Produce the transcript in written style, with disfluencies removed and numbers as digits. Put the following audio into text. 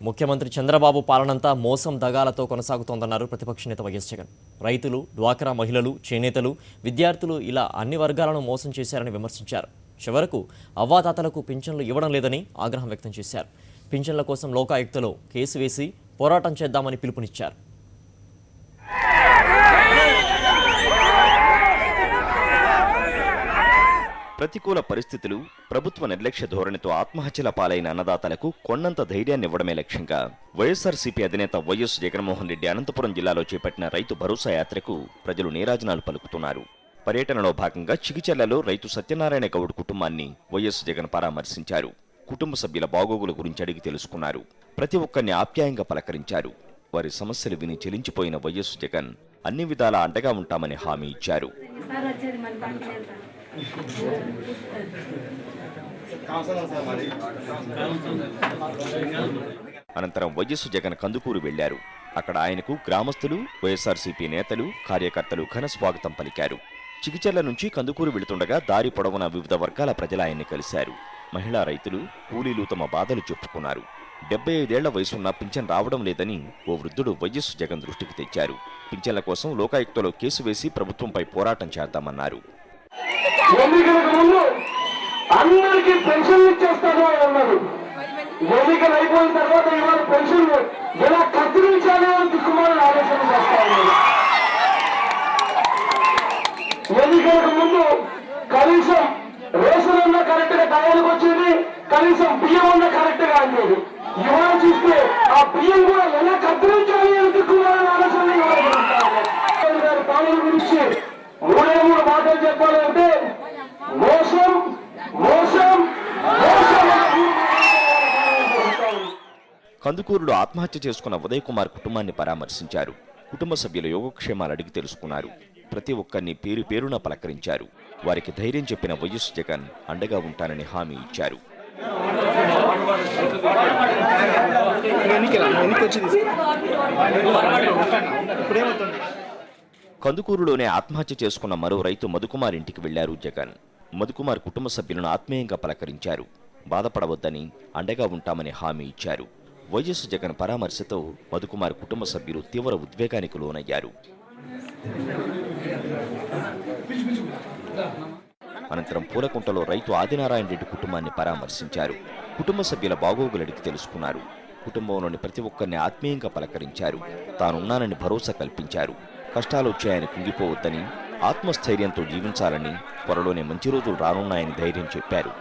ముఖ్యమంత్రి చంద్రబాబు పాలనంతా మోసం దగాలతో కొనసాగుతోందన్నారు ప్రతిపక్ష నేత వైఎస్ జగన్. రైతులు, డ్వాక్రా మహిళలు, చేనేతలు, విద్యార్థులు ఇలా అన్ని వర్గాలను మోసం చేశారని విమర్శించారు. చివరకు అవ్వాతాతలకు పింఛన్లు ఇవ్వడం లేదని ఆగ్రహం వ్యక్తం చేశారు. పింఛన్ల కోసం లోకాయుక్తలో కేసు వేసి పోరాటం చేద్దామని పిలుపునిచ్చారు. ప్రతికూల పరిస్థితులు, ప్రభుత్వ నిర్లక్ష్య ధోరణితో ఆత్మహత్యల పాలైన అన్నదాతలకు కొన్నంత ధైర్యాన్ని ఇవ్వడమే లక్ష్యంగా వైఎస్ఆర్సీపీ అధినేత వైఎస్ జగన్మోహన్ రెడ్డి అనంతపురం జిల్లాలో చేపట్టిన రైతు భరోసా యాత్రకు ప్రజలు నీరాజనాలు పలుకుతున్నారు. పర్యటనలో భాగంగా చిగిచెర్లలో రైతు సత్యనారాయణ గౌడ్ కుటుంబాన్ని వైఎస్ జగన్ పరామర్శించారు. కుటుంబ సభ్యుల బాగోగుల గురించి అడిగి తెలుసుకున్నారు. ప్రతి ఒక్కరిని ఆప్యాయంగా పలకరించారు. వారి సమస్యలు విని చెలించిపోయిన వైఎస్ జగన్ అన్ని విధాలా అండగా ఉంటామని హామీ ఇచ్చారు. అనంతరం వైఎస్ జగన్ కందుకూరు వెళ్లారు. అక్కడ ఆయనకు గ్రామస్తులు, వైఎస్ఆర్సీపీ నేతలు, కార్యకర్తలు ఘన స్వాగతం పలికారు. చిగిచెర్ల నుంచి కందుకూరు వెళుతుండగా దారి పొడవున వివిధ వర్గాల ప్రజలు ఆయన్ని కలిశారు. మహిళా రైతులు, కూలీలు తమ బాధలు చెప్పుకున్నారు. 75 ఏళ్ల వయసున్న పింఛన్ రావడం లేదని ఓ వృద్ధుడు వైఎస్ జగన్ దృష్టికి తెచ్చారు. పింఛన్ల కోసం లోకాయుక్తలో కేసు వేసి ప్రభుత్వంపై పోరాటం చేద్దామన్నారు. ఎన్నికలకు ముందు అందరికీ పెన్షన్లు ఇచ్చేస్తాను అని అన్నారు. ఎన్నికలు అయిపోయిన తర్వాత ఇవాళ పెన్షన్లు ఎలా కత్తిరించాలి అని దిక్కుమాలని ఆలోచన చేస్తా ఉన్నారు. ఎన్నికలకు ముందు కనీసం రేషన్ అన్న కరెక్ట్ గా టయానికి వచ్చేది, కనీసం బియ్యం అన్న కరెక్ట్ గా అందేది. ఇవాళ చూస్తే ఆ బియ్యం కూడా ఎలా కత్తిరించాలి అని దిక్కుమాలని ఆలోచన గారి పాలన గురించి మూడే మాటలు చెప్పాలంటే మోసం మోసం మోసం. కందుకూరులో ఆత్మహత్య చేసుకున్న ఉదయ్ కుమార్ కుటుంబాన్ని పరామర్శించారు. కుటుంబ సభ్యుల యోగక్షేమాలు అడిగి తెలుసుకున్నారు. ప్రతి ఒక్కరిని పేరు పేరున పలకరించారు. వారికి ధైర్యం చెప్పిన వైఎస్ జగన్ అండగా ఉంటానని హామీ ఇచ్చారు. కందుకూరులోనే ఆత్మహత్య చేసుకున్న మరో రైతు మధుకుమార్ ఇంటికి వెళ్లారు జగన్. మధుకుమార్ కుటుంబ సభ్యులను ఆత్మీయంగా పలకరించారు. బాధపడవద్దని, అండగా ఉంటామని హామీ ఇచ్చారు. వైఎస్ జగన్ పరామర్శతో మధుకుమార్ కుటుంబ సభ్యులు తీవ్ర ఉద్వేగానికి లోనయ్యారు. అనంతరం పూలకుంటలో రైతు ఆదినారాయణ రెడ్డి కుటుంబాన్ని పరామర్శించారు. కుటుంబ సభ్యుల బాగోగులు అడిగి తెలుసుకున్నారు. కుటుంబంలోని ప్రతి ఒక్కరిని ఆత్మీయంగా పలకరించారు. తానున్నానని భరోసా కల్పించారు. కష్టాలు వచ్చాయని కుంగిపోవద్దని, ఆత్మస్థైర్యంతో జీవించాలని, త్వరలోనే మంచి రోజులు రానున్నాయని ధైర్యం చెప్పారు.